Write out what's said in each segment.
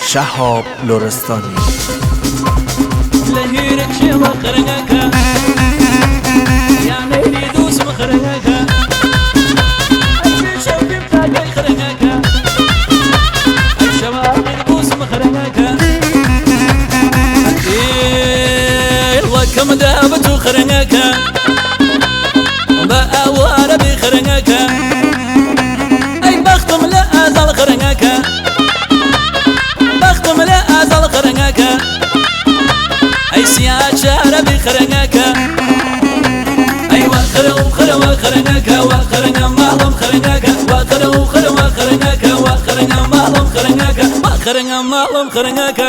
شهاب لرستانی لهيرك شي مخرجك يا نيدي دوس مخرجك أي شوقي بتاعك يخرجك أي شباب دوس مخرجك الوكم دابت وخرجك بقى ورا بيخرجك أي بختم لا أزال خرجك بختم لا أزال خرجك أي سياد شارع بخرجك أي وخر وخر وخرجك وخرج مالهم خرجك وخر وخر وخرجك وخرج مالهم خرجك وخرج مالهم خرجك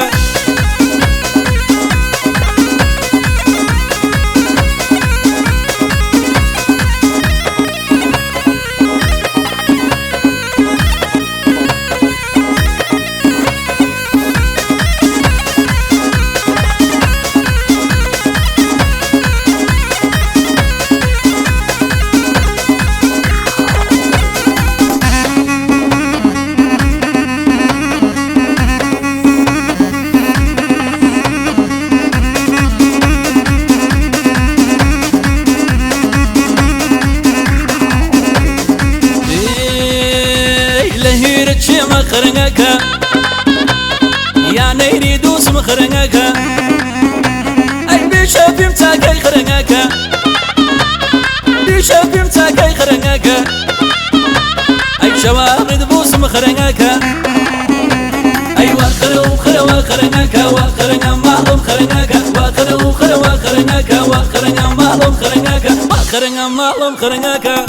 شي مخرجك يا نيري دوس مخرجك أي بيشوف يمسك يخرجك بيشوف يمسك يخرجك أي شواغد بوس مخرجك أي وخر وخر وخرجك وخرج مالهم خرجك وخر وخر وخرجك وخرج مالهم خرجك وخرج مالهم خرجك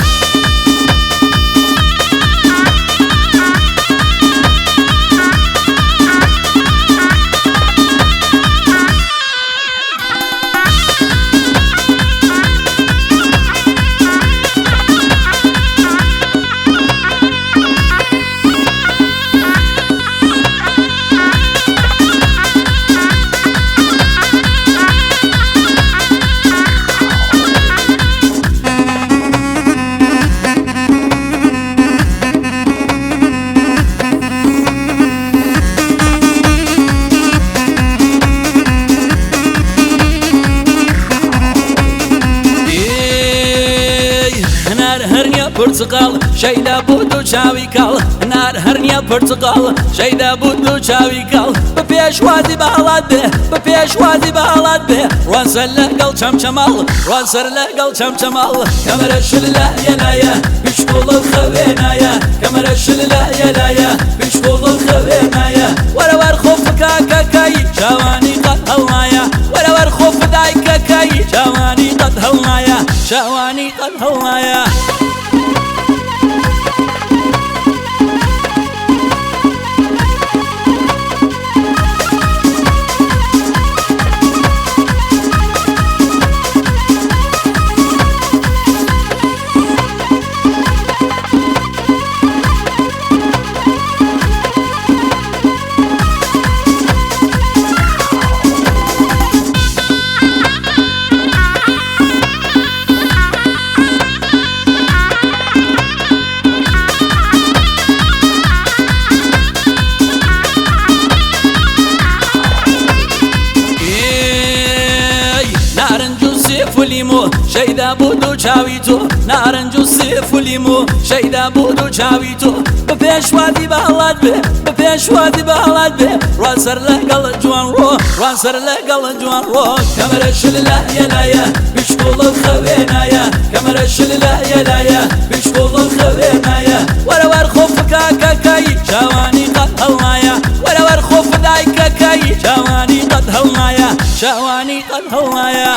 برتقال شيدا بودو چاوی کال نار هرنیا برتقال شيدا بودو چاوی کال بپیش وادی بالاد به بپیش وادی بالاد به روان سر لگل چم چمال روان سر لگل چم چمال کمر شلله ینایا بیش بولد خوینایا کمر شلله ینایا بیش بولد خوینایا ور خوف کاکای جوانی قد هلنایا ور خوف دای کاکای جوانی قد هلنایا جوانی قد هلنایا فليمو شيدا بودو چاويتو نارنجو سيفليمو شيدا بودو چاويتو بپیش وادي بالاد به بپیش وادي بالاد به روان سر لگل جوان رو روان سر لگل جوان رو کمر شلله ینایا بیش بولد خوینایا کمر شلله ینایا بیش بولد خوینایا ور خوف کاکای جوانی قد هلنایا ور خوف دای کاکای جوانی قد هلنایا جوانی قد هلنایا